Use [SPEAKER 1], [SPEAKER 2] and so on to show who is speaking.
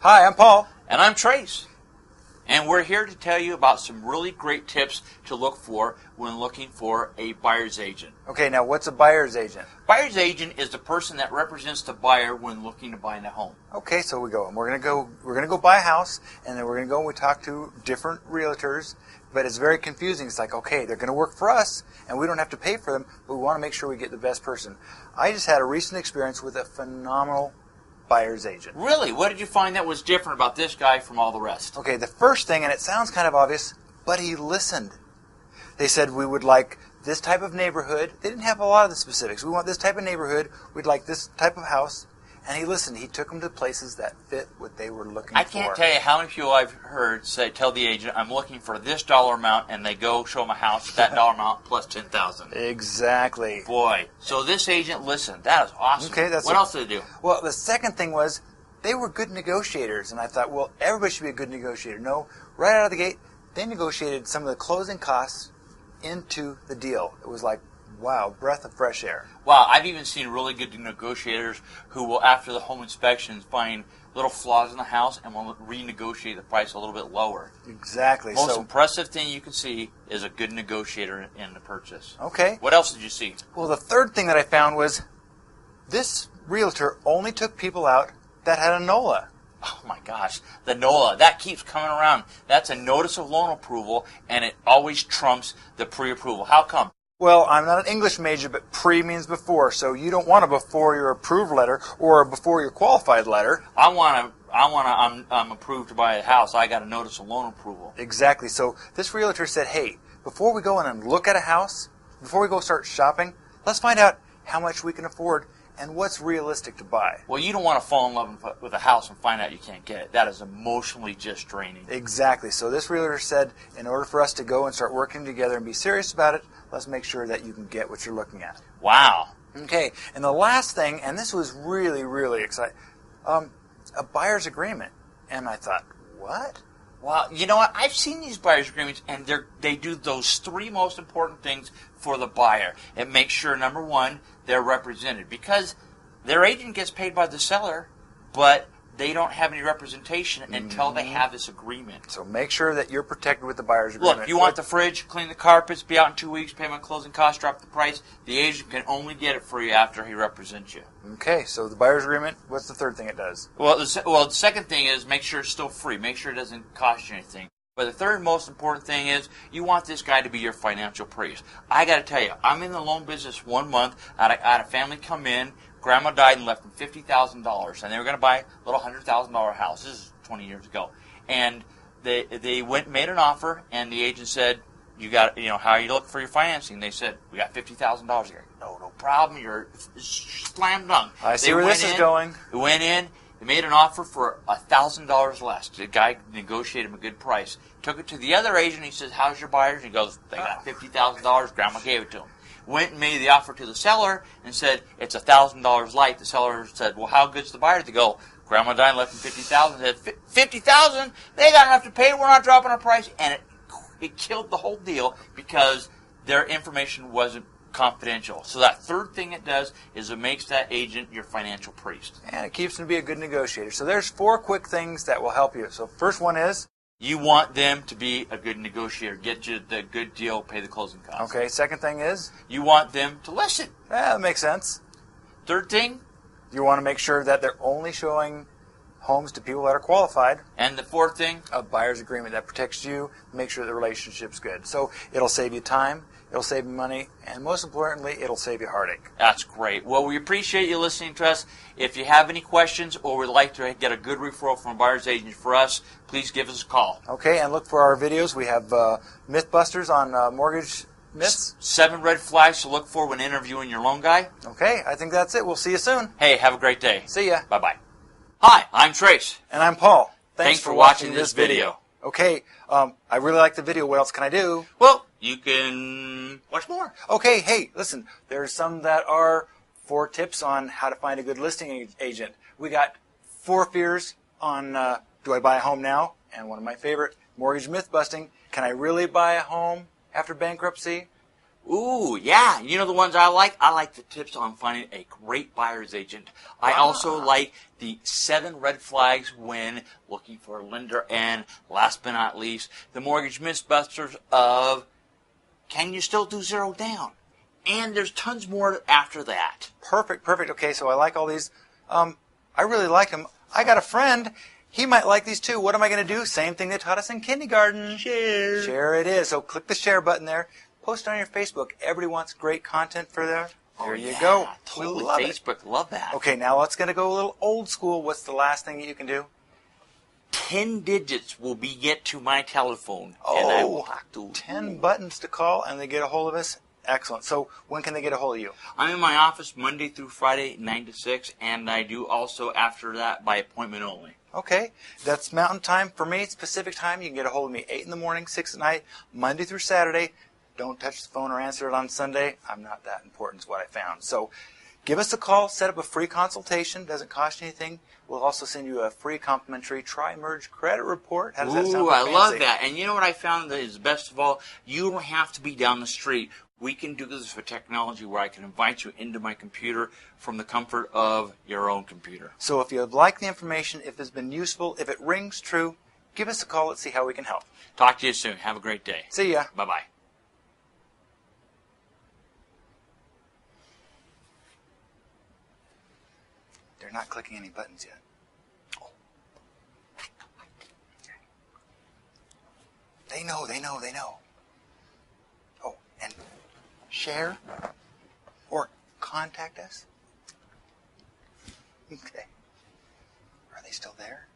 [SPEAKER 1] Hi, I'm Paul.
[SPEAKER 2] And I'm Trace. And we're here to tell you about some really great tips to look for when looking for a buyer's agent.
[SPEAKER 1] Okay, now what's a buyer's agent?
[SPEAKER 2] Buyer's agent is the person that represents the buyer when looking to buy a home.
[SPEAKER 1] Okay, so we're gonna go buy a house, and then we're gonna go and we talk to different realtors. But it's very confusing. It's like, okay, they're gonna work for us, and we don't have to pay for them, but we want to make sure we get the best person. I just had a recent experience with a phenomenal buyer's agent.
[SPEAKER 2] Really? What did you find that was different about this guy from all the rest?
[SPEAKER 1] Okay, the first thing, and it sounds kind of obvious, but he listened. They said we would like this type of neighborhood. They didn't have a lot of the specifics. We want this type of neighborhood. We'd like this type of house. And he listened. He took them to places that fit what they were looking for.
[SPEAKER 2] I can't tell you how many people I've heard tell the agent, I'm looking for this dollar amount, and they go show them a house, that dollar amount plus $10,000.
[SPEAKER 1] Exactly.
[SPEAKER 2] Boy, so this agent listened. That is awesome.
[SPEAKER 1] Okay,
[SPEAKER 2] what else did they do?
[SPEAKER 1] Well, the second thing was they were good negotiators. And I thought, well, everybody should be a good negotiator. No, right out of the gate, they negotiated some of the closing costs into the deal. It was like, wow, breath of fresh air.
[SPEAKER 2] Wow, I've even seen really good negotiators who will, after the home inspections, find little flaws in the house and will renegotiate the price a little bit lower.
[SPEAKER 1] Exactly.
[SPEAKER 2] Most impressive thing you can see is a good negotiator in the purchase.
[SPEAKER 1] Okay.
[SPEAKER 2] What else did you see?
[SPEAKER 1] Well, the third thing that I found was this realtor only took people out that had a NOLA.
[SPEAKER 2] Oh my gosh, the NOLA, that keeps coming around. That's a notice of loan approval, and it always trumps the pre-approval. How come?
[SPEAKER 1] Well, I'm not an English major, but pre means before, so you don't want a before your approved letter or a before your qualified letter.
[SPEAKER 2] I'm approved to buy a house. I got a notice of loan approval.
[SPEAKER 1] Exactly. So this realtor said, hey, before we go in and look at a house, before we go start shopping, let's find out how much we can afford and what's realistic to buy.
[SPEAKER 2] Well, you don't want to fall in love with a house and find out you can't get it. That is emotionally just draining.
[SPEAKER 1] Exactly. So this realtor said, in order for us to go and start working together and be serious about it, let's make sure that you can get what you're looking at.
[SPEAKER 2] Wow.
[SPEAKER 1] Okay. And the last thing, and this was really, really exciting, a buyer's agreement. And I thought, what?
[SPEAKER 2] Well, you know what? I've seen these buyer's agreements, and they do those three most important things for the buyer. It makes sure, number one, they're represented, because their agent gets paid by the seller, but they don't have any representation until they have this agreement.
[SPEAKER 1] So make sure that you're protected with the buyer's agreement.
[SPEAKER 2] Look, you want the fridge, clean the carpets, be out in 2 weeks, pay my closing costs, drop the price. The agent can only get it for you after he represents you.
[SPEAKER 1] Okay, so the buyer's agreement, what's the third thing it does?
[SPEAKER 2] Well, the second thing is make sure it's still free. Make sure it doesn't cost you anything. But the third most important thing is you want this guy to be your financial priest. I got to tell you, I'm in the loan business 1 month. I had a family come in. Grandma died and left them $50,000, and they were going to buy a little $100,000 house. This is 20 years ago. And they went and made an offer, and the agent said, how are you looking for your financing? They said, we got $50,000 here. No problem. You're slam dunk.
[SPEAKER 1] I see where this is going.
[SPEAKER 2] They went in. They made an offer for $1,000 less. The guy negotiated him a good price. Took it to the other agent. He says, how's your buyers? And he goes, they got $50,000. Grandma gave it to him. Went and made the offer to the seller and said, it's $1,000 light. The seller said, well, how good's the buyer? They go, Grandma died and left him $50,000. Said, $50,000? They got enough to pay. We're not dropping our price. And it killed the whole deal because their information wasn't confidential. So that third thing it does is it makes that agent your financial priest.
[SPEAKER 1] And it keeps them to be a good negotiator. So there's 4 quick things that will help you. So first one is?
[SPEAKER 2] You want them to be a good negotiator. Get you the good deal, pay the closing costs.
[SPEAKER 1] Okay, second thing is?
[SPEAKER 2] You want them to listen.
[SPEAKER 1] That makes sense.
[SPEAKER 2] Third thing?
[SPEAKER 1] You want to make sure that they're only showing homes to people that are qualified.
[SPEAKER 2] And the fourth thing?
[SPEAKER 1] A buyer's agreement that protects you, make sure the relationship's good. So it'll save you time, it'll save you money, and most importantly, it'll save you heartache.
[SPEAKER 2] That's great. Well, we appreciate you listening to us. If you have any questions or would like to get a good referral from a buyer's agent for us, please give us a call.
[SPEAKER 1] Okay, and look for our videos. We have Mythbusters on mortgage myths.
[SPEAKER 2] 7 red flags to look for when interviewing your loan guy.
[SPEAKER 1] Okay, I think that's it. We'll see you soon.
[SPEAKER 2] Hey, have a great day.
[SPEAKER 1] See ya.
[SPEAKER 2] Bye-bye. Hi, I'm Trace.
[SPEAKER 1] And I'm Paul.
[SPEAKER 2] Thanks for watching this video.
[SPEAKER 1] Okay, I really like the video. What else can I do?
[SPEAKER 2] Well, you can watch more.
[SPEAKER 1] Okay, hey, listen. There's some that are 4 tips on how to find a good listing agent. We got 4 fears on do I buy a home now? And one of my favorite, mortgage myth busting. Can I really buy a home after bankruptcy?
[SPEAKER 2] Ooh, yeah. You know the ones I like? I like the tips on finding a great buyer's agent. I also like the 7 red flags when looking for a lender. And last but not least, the mortgage mythbusters of can you still do 0 down? And there's tons more after that.
[SPEAKER 1] Perfect. Okay, so I like all these. I really like them. I got a friend. He might like these too. What am I going to do? Same thing they taught us in kindergarten.
[SPEAKER 2] Share.
[SPEAKER 1] Share it is. So click the share button there. Post it on your Facebook. Everybody wants great content for there. There you go.
[SPEAKER 2] Totally.
[SPEAKER 1] We love
[SPEAKER 2] Facebook. Love that.
[SPEAKER 1] Okay, now let's going to go a little old school. What's the last thing that you can do?
[SPEAKER 2] 10 digits will be get to my telephone. And I will talk to
[SPEAKER 1] 10 buttons to call and they get a hold of us. Excellent. So when can they get a hold of you?
[SPEAKER 2] I'm in my office Monday through Friday, 9 to 6, and I do also after that by appointment only.
[SPEAKER 1] Okay, that's Mountain Time. For me, it's Pacific Time. You can get a hold of me 8 in the morning, 6 at night, Monday through Saturday. Don't touch the phone or answer it on Sunday. I'm not that important is what I found. So give us a call, set up a free consultation. Doesn't cost you anything. We'll also send you a free complimentary Tri-Merge credit report. How does that sound?
[SPEAKER 2] Ooh, I love that. And you know what I found that is best of all? You don't have to be down the street. We can do this with technology where I can invite you into my computer from the comfort of your own computer.
[SPEAKER 1] So if you like the information, if it's been useful, if it rings true, give us a call. Let's see how we can help.
[SPEAKER 2] Talk to you soon. Have a great day.
[SPEAKER 1] See ya.
[SPEAKER 2] Bye-bye.
[SPEAKER 1] They're not clicking any buttons yet. Oh. They know. Oh, and share or contact us. Okay. Are they still there?